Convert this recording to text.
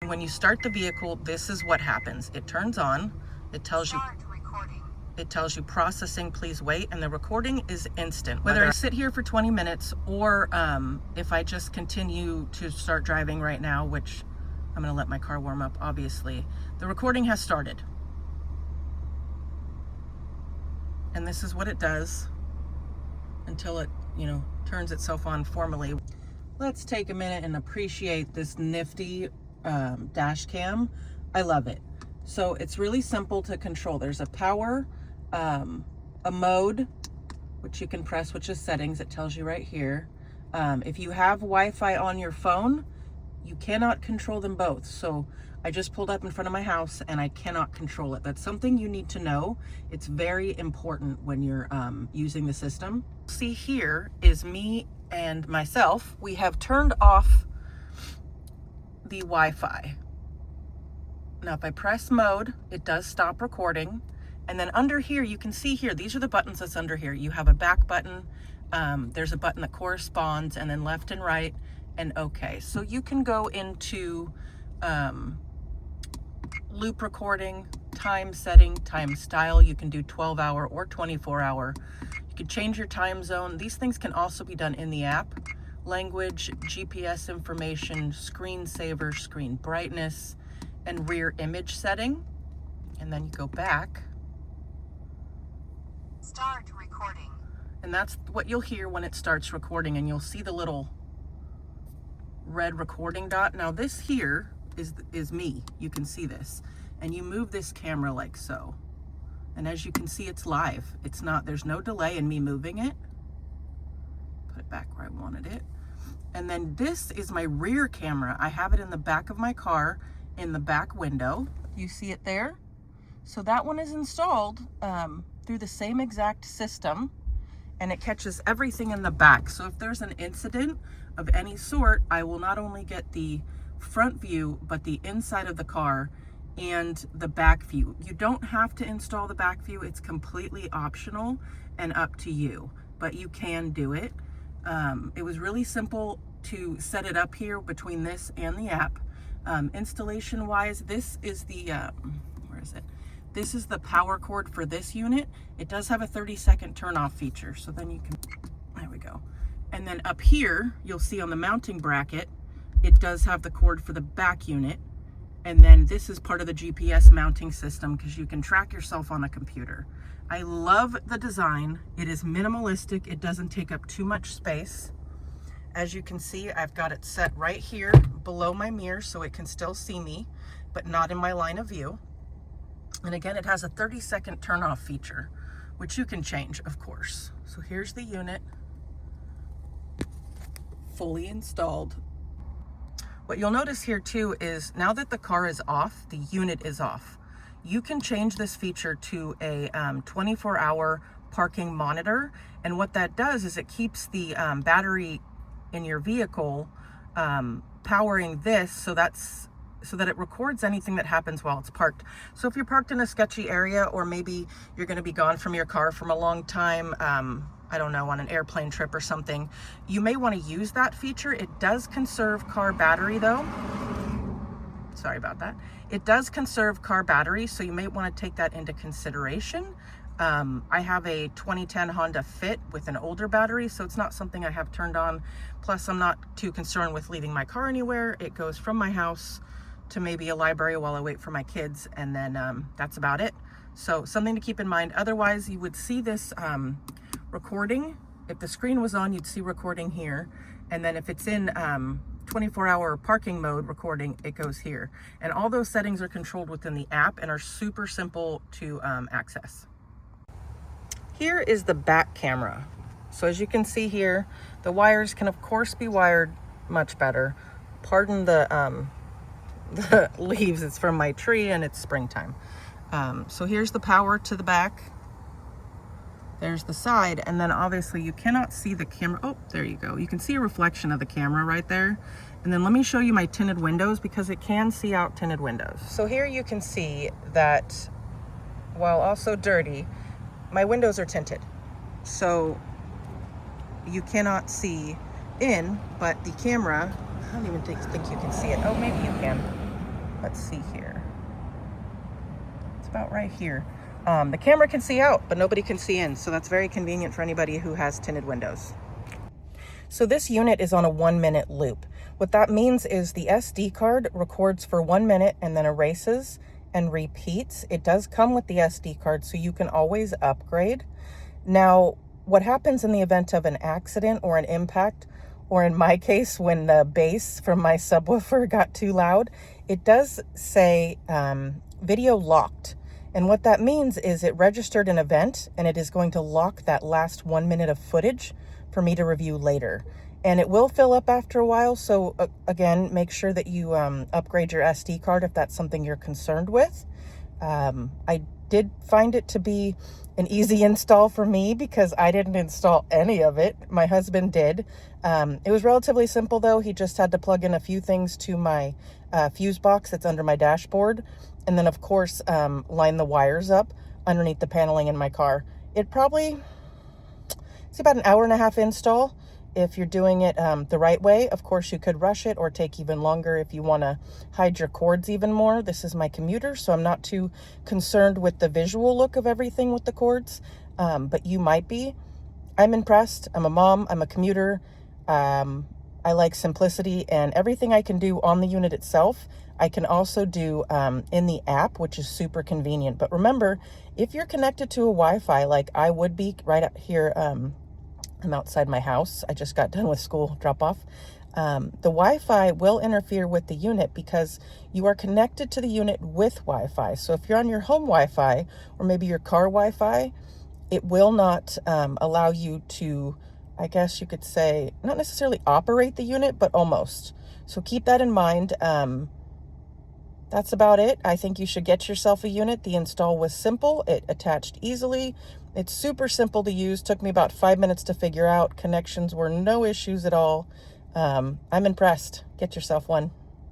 when you start the vehicle, this is what happens. It turns on, it tells you processing, please wait, and the recording is instant. Whether I sit here for 20 minutes or if I just continue to start driving right now, which I'm gonna let my car warm up, obviously, the recording has started. And this is what it does until it, turns itself on formally. Let's take a minute and appreciate this nifty dash cam. I love it. So it's really simple to control. There's a power, a mode, which you can press, which is settings. It tells you right here. If you have Wi-Fi on your phone, you cannot control them both. So I just pulled up in front of my house and I cannot control it. That's something you need to know. It's very important when you're using the system. See, here is me and myself. We have turned off the Wi-Fi. Now, if I press mode, it does stop recording. And then under here, you can see here, these are the buttons that's under here. You have a back button. There's a button that corresponds, and then left and right, and okay. So you can go into loop recording, time setting, time style. You can do 12-hour or 24-hour. You can change your time zone. These things can also be done in the app. Language, GPS information, screensaver, screen brightness, and rear image setting. And then you go back. Start recording. And that's what you'll hear when it starts recording, and you'll see the little red recording dot. Now this here is me. You can see this. And you move this camera like so. And as you can see, it's live. There's no delay in me moving it. Put it back where I wanted it. And then this is my rear camera. I have it in the back of my car, in the back window. You see it there? So that one is installed through the same exact system, and it catches everything in the back. So if there's an incident of any sort, I will not only get the front view, but the inside of the car and the back view. You don't have to install the back view. It's completely optional and up to you, but you can do it. It was really simple to set it up here between this and the app. Installation wise, this is the, where is it? This is the power cord for this unit. It does have a 30-second turn off feature. So then you can, there we go. And then up here, you'll see on the mounting bracket, it does have the cord for the back unit. And then this is part of the GPS mounting system because you can track yourself on a computer. I love the design. It is minimalistic. It doesn't take up too much space. As you can see, I've got it set right here below my mirror so it can still see me, but not in my line of view. And again, it has a 30-second turn off feature, which you can change, of course. So here's the unit, fully installed. What you'll notice here too is now that the car is off, the unit is off. You can change this feature to a 24-hour parking monitor. And what that does is it keeps the battery in your vehicle powering this so that it records anything that happens while it's parked. So if you're parked in a sketchy area, or maybe you're going to be gone from your car from a long time, I don't know, on an airplane trip or something, you may want to use that feature. It does conserve car battery though. Sorry about that. It does conserve car battery, so you may want to take that into consideration. I have a 2010 Honda Fit with an older battery, so it's not something I have turned on. Plus, I'm not too concerned with leaving my car anywhere. It goes from my house to maybe a library while I wait for my kids, and then that's about it. So something to keep in mind. Otherwise, you would see this recording. If the screen was on, you'd see recording here. And then if it's in 24-hour parking mode recording, it goes here. And all those settings are controlled within the app and are super simple to access. Here is the back camera. So as you can see here, the wires can of course be wired much better. Pardon the leaves, it's from my tree and it's springtime. So here's the power to the back. There's the side, and then obviously you cannot see the camera. Oh, there you go. You can see a reflection of the camera right there. And then let me show you my tinted windows because it can see out tinted windows. So here you can see that while also dirty, my windows are tinted. So you cannot see in, but the camera, I don't even think you can see it. Oh, maybe you can. let's see here. It's about right here. The camera can see out, but nobody can see in. So that's very convenient for anybody who has tinted windows. So this unit is on a 1-minute loop. What that means is the SD card records for 1 minute and then erases and repeats. It does come with the SD card, so you can always upgrade. Now, what happens in the event of an accident or an impact, or in my case, when the bass from my subwoofer got too loud, it does say video locked. And what that means is it registered an event and it is going to lock that last 1 minute of footage for me to review later. And it will fill up after a while. So again, make sure that you upgrade your SD card if that's something you're concerned with. I did find it to be an easy install for me because I didn't install any of it. My husband did. It was relatively simple though. He just had to plug in a few things to my fuse box that's under my dashboard. And then of course, line the wires up underneath the paneling in my car. It's about an 1.5 hour install. If you're doing it the right way, of course you could rush it or take even longer if you want to hide your cords even more. This is my commuter, so I'm not too concerned with the visual look of everything with the cords, but you might be. I'm impressed. I'm a mom. I'm a commuter. I like simplicity, and everything I can do on the unit itself, I can also do in the app, which is super convenient. But remember, if you're connected to a Wi-Fi, like I would be right up here, I'm outside my house. I just got done with school drop off. The Wi-Fi will interfere with the unit because you are connected to the unit with Wi-Fi. So if you're on your home Wi-Fi or maybe your car Wi-Fi, it will not allow you to, I guess you could say, not necessarily operate the unit, but almost. So keep that in mind. That's about it. I think you should get yourself a unit. The install was simple. It attached easily. It's super simple to use. Took me about 5 minutes to figure out. Connections were no issues at all. I'm impressed. Get yourself one.